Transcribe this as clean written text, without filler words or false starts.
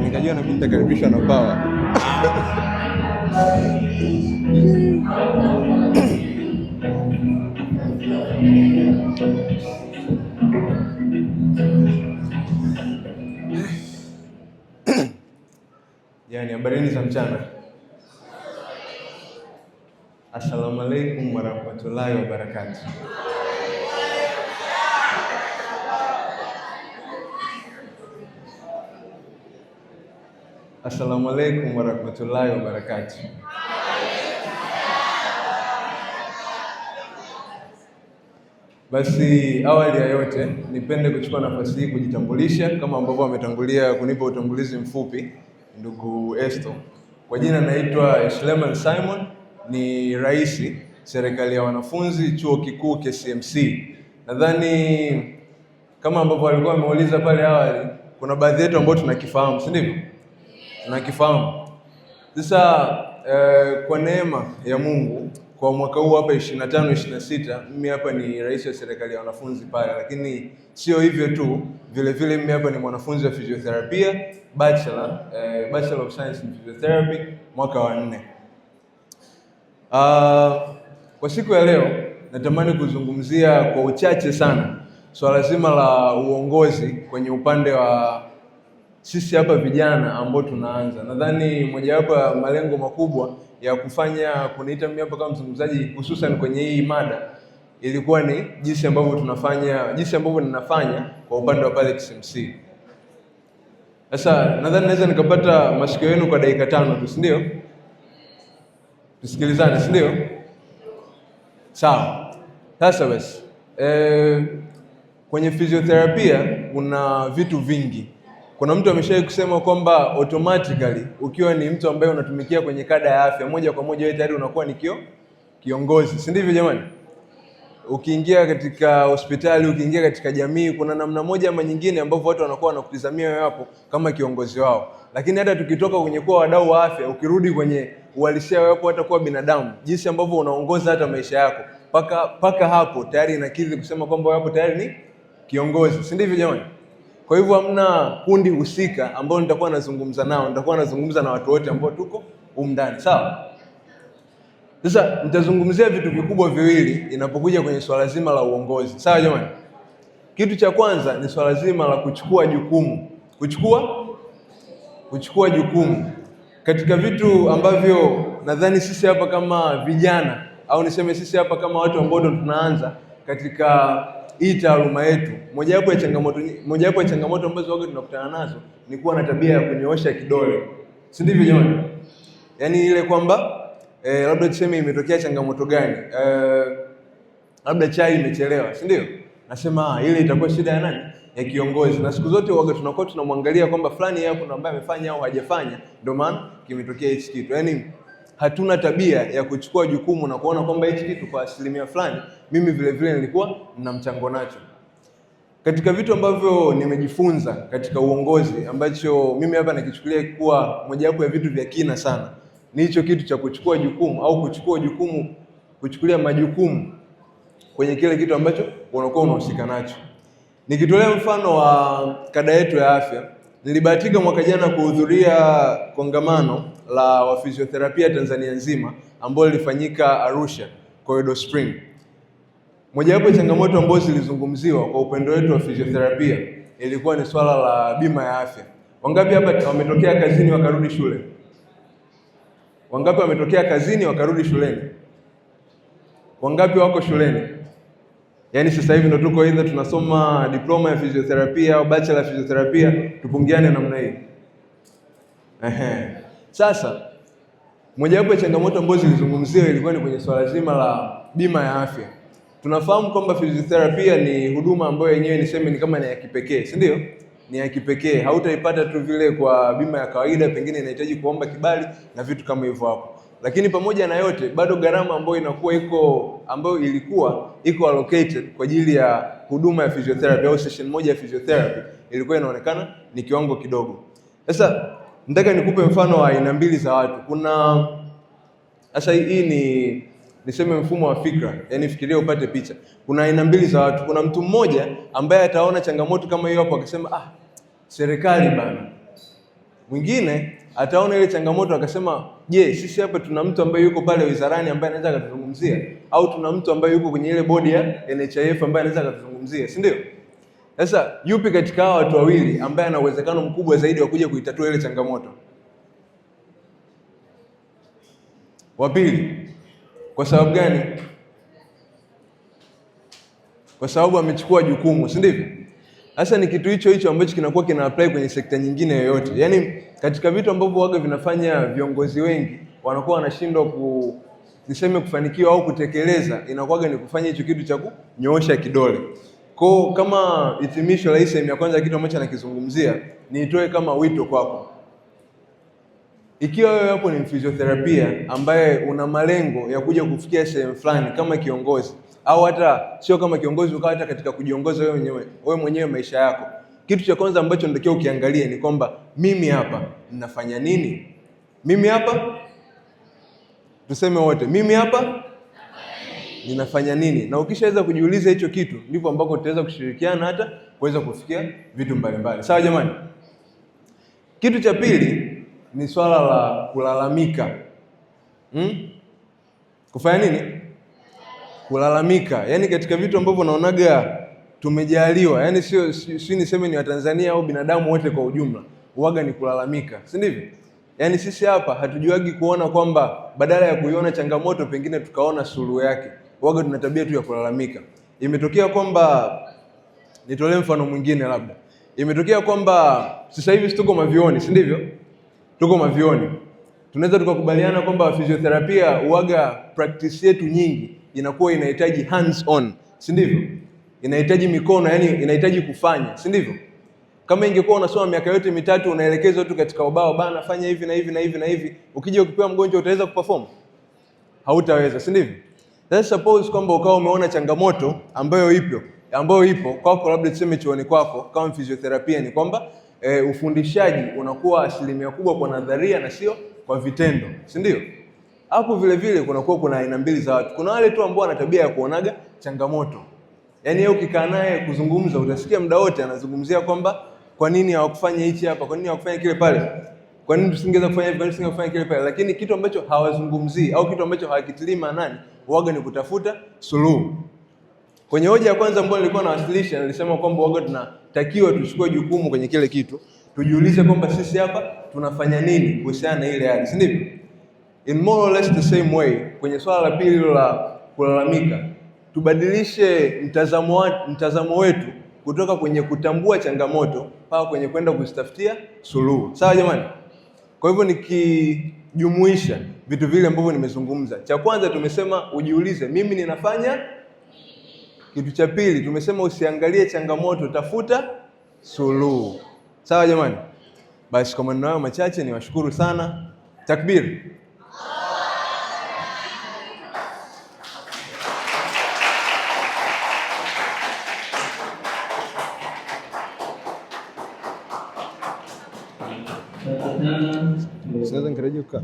nikajua na mimi nitakaribishwa na Power. Yani, habarini za mchana. Assalamu alaikum warahmatullahi wabarakatuh. Assalamu alaikum warahmatullahi wabarakatuh. Basi awali ya yote nipende kuchukua nafasi hii kujitambulisha kama ambavyo ametangulia kunipa utambulizi mfupi ndugu Esto. Kwa jina naitwa Suleiman Simon, ni rais serikali ya wanafunzi chuo kikuu KCMC. Nadhani kama ambavyo alikuwa ameuliza pale awali, kuna baadhi yetu ambao tunakifahamu, si ndivyo? Tunakifahamu. Sasa kwa neema ya Mungu kwa mwaka huu hapa 25 26 mimi hapa ni rais wa serikali ya wanafunzi pale, lakini sio hivyo tu, vile vile mimi hapa ni mwanafunzi wa physiotherapy bachelor of science in physiotherapy mwaka wa 4. Kwa siku ya leo natamani kuzungumzia kwa uchache sana swala zima la uongozi kwenye upande wa sisi hapa vijana ambao tunaanza. Nadhani mojawapo ya malengo makubwa ya kuniita mimi hapa kama mzungumzaji hususan kwenye hii mada ilikuwa ni jinsi ambavyo ninafanya kwa upande wa pale KCMC. Sasa nadhani naweza nikapata masikio yenu kwa dakika 5 tu, si ndio? Tusikilizane, si ndio? Sawa. Sasa basi kwenye physiotherapy kuna vitu vingi. Kuna mtu ameshawahi kusema kwamba automatically ukiwa ni mtu ambaye unatumikia kwenye kada ya afya, moja kwa moja wewe tayari unakuwa ni kiongozi, si ndivyo jamani? Ukiingia katika hospitali, ukiingia katika jamii, kuna namna moja ama nyingine ambapo watu wanakuwa wanakutizamia wewe hapo kama kiongozi wao. Lakini hata tukitoka kwenye kuwa wadau wa afya, ukirudi kwenye uhalisia wewe hapo hata kuwa binadamu, jinsi ambavyo unaongoza hata maisha yako, paka hapo tayari inakidhi kusema kwamba wewe hapo tayari ni kiongozi, si ndivyo jamani? Kwa hivyo hamna kundi husika ambao nitakuwa nazungumza nao, nitakuwa nazungumza na watu wote ambao tuko humu ndani, sawa? Sasa nitazungumzia vitu vikubwa viwili inapokuja kwenye swala zima la uongozi, sawa jamani? Kitu cha kwanza ni swala zima la kuchukua jukumu. Kuchukua jukumu katika vitu ambavyo nadhani sisi hapa kama vijana au niseme sisi hapa kama watu ambao tunaanza katika hii taaluma yetu, mojawapo ya changamoto ambazo wao tunakutana nazo ni kuwa na tabia ya kunyoosha kidole, si ndivyo jamani? Yaani ile kwamba labda tuseme imetokea changamoto gani, labda chai imechelewa, si ndio? Nasema ile itakuwa shida ya nani? Ya kiongozi. Na siku zote wao tunakuwa tunamwangalia kwamba fulani yeye kuna ambaye amefanya au hajafanya, ndio maana kimetokea hichi kitu. Yaani hatuna tabia ya kuchukua jukumu na kuona kwamba hichi kitu kwa asilimia fulani mimi vile vile nilikuwa nina mchango nacho. Katika vitu ambavyo nimejifunza katika uongozi ambacho mimi hapa nakichukulia kuwa mojawapo ya vitu vya kina sana, ni hicho kitu cha kuchukua jukumu au kuchukulia majukumu kwenye kile kitu ambacho unakuwa unahusika nacho. Nikitolea mfano wa kada yetu ya afya, nilibahatika mwaka jana kuhudhuria kongamano la physiotherapy Tanzania nzima ambalo lilifanyika Arusha, Corridor Spring. Mojawapo ya changamoto ambazo zilizungumziwa kwa upendo wetu wa physiotherapy ilikuwa ni swala la bima ya afya. Wangapi hapa wametokea kazini wakarudi shule? Wangapi wametokea kazini wakarudi shuleni? Wangapi wako shuleni? Yaani sasa hivi ndo tuko either tunasoma diploma ya physiotherapy au bachelor ya physiotherapy, tupungiane namna hii. Sasa mojawapo ya changamoto ambazo zilizungumziwa ilikuwa ni kwenye swala zima la bima ya afya. Tunafahamu kwamba physiotherapy ni huduma ambayo yenyewe niseme ni kama ni ya kipekee, si ndio? Ni ya kipekee. Hautaipata tu vile kwa bima ya kawaida, pengine inahitaji kuomba kibali na vitu kama hivyo hapo. Lakini pamoja na yote bado gharama ambayo ilikuwa iko allocated kwa ajili ya huduma ya physiotherapy au session moja ya physiotherapy ilikuwa inaonekana ni kiwango kidogo. Sasa nataka nikupe mfano wa aina mbili za watu. Sasa hii niseme mfumo wa fikra, yaani fikiria upate picha. Kuna aina mbili za watu. Kuna mtu mmoja ambaye ataona changamoto kama hiyo hapo akasema serikali bana. Mwingine ataona ile changamoto akasema, je, sisi hapa tuna mtu ambaye yuko pale wizarani ambaye anaweza akatuzungumzia, au tuna mtu ambaye yuko kwenye ile bodi ya NHIF ambaye anaweza akatuzungumzia, si ndio? Sasa yupi katika hao watu wawili ambaye ana uwezekano mkubwa zaidi wa kuja kuitatua ile changamoto? Wa pili. Kwa sababu gani? Kwa sababu amechukua jukumu, si ndivyo? Sasa ni kitu hicho ambacho kinakuwa kina apply kwenye sekta nyingine yoyote. Yaani katika vitu ambavyo waga vinafanya viongozi wengi wanakuwa wanashindwa kufanikiwa au kutekeleza, inakuwa ni kufanya hicho kitu cha kunyoosha kidole. Kwa kama hitimisho la hii sehemu ya kwanza, kitu ambacho nakizungumzia, niitoe kama wito kwako. Ikiwa wewe hapo ni mfizioterapia ambaye una malengo ya kuja kufikia sehemu fulani kama kiongozi, au hata sio kama kiongozi, ukawa hata katika kujiongoza wewe mwenyewe maisha yako, kitu cha kwanza ambacho natakiwa ukiangalie ni kwamba mimi hapa ninafanya nini? Mimi hapa, tuseme wote, mimi hapa ninafanya nini? Na ukishaweza kujiuliza hicho kitu, ndipo ambako tutaweza kushirikiana hata kuweza kufikia vitu mbalimbali. Sawa jamani? Kitu cha pili ni swala la kulalamika. Kufanya nini? Kulalamika. Yaani katika vitu ambavyo naonaga tumejaliwa, yaani sio niseme ni Watanzania au binadamu wote kwa ujumla, uwaga ni kulalamika, si ndivyo? Yaani sisi hapa hatujuagi kuona kwamba badala ya kuiona changamoto pengine tukaona suluhu yake. Uwaga tuna tabia tu ya kulalamika. Imetokea kwamba, nitolee mfano mwingine labda. Imetokea kwamba sasa hivi tuko mavioni, si ndivyo? Tuko mavioni. Tunaweza tukakubaliana kwamba physiotherapia uwaga practice yetu nyingi inakuwa inahitaji hands on, si ndivyo? Inahitaji mikono, yani inahitaji kufanya, si ndivyo? Kama ingekuwa unasoma miaka yote mitatu unaelekezwa tu katika ubao, bana fanya hivi na hivi na hivi na hivi, ukija ukipewa mgonjwa utaweza kuperform? Hautaweza, si ndivyo? Let's suppose kwamba ukawa umeona changamoto ambayo ipo kwako, labda tuseme chuoni kwako kama physiotherapia, ni kwamba ufundishaji unakuwa asilimia kubwa kwa nadharia na sio kwa vitendo, si ndio? Hapo vile vile kuna aina mbili za watu. Kuna wale tu ambao wana tabia ya kuonaga changamoto. Yaani yeye ukikaa naye kuzungumza utasikia muda wote anazungumzia kwamba kwa nini hawakufanya hichi hapa, kwa nini hawakufanya kile pale, kwa nini tusingeweza kufanya hivi, kwa nini tusingefanya kile pale, lakini kitu ambacho hawazungumzii au kitu ambacho hawakitilii maanani huaga ni kutafuta suluhu. Kwenye hoja ya kwanza ambayo nilikuwa nawasilisha, nilisema kwamba huaga tunatakiwa tuchukue jukumu kwenye kile kitu, tujiulize kwamba sisi hapa tunafanya nini kuhusiana na ile hali, si ndivyo? In more or less the same way, kwenye swala la pili la kulalamika, tubadilishe mtazamo wetu kutoka kwenye kutambua changamoto mpaka kwenye kwenda kuzitafutia suluhu. Sawa jamani? Kwa hivyo nikijumuisha vitu vile ambavyo nimezungumza, cha kwanza tumesema ujiulize mimi ninafanya. Kitu cha pili tumesema usiangalie changamoto, tafuta suluhu. Sawa jamani? Basi kwa maneno hayo machache niwashukuru sana. Takbir. Sasa nikareje kukaa.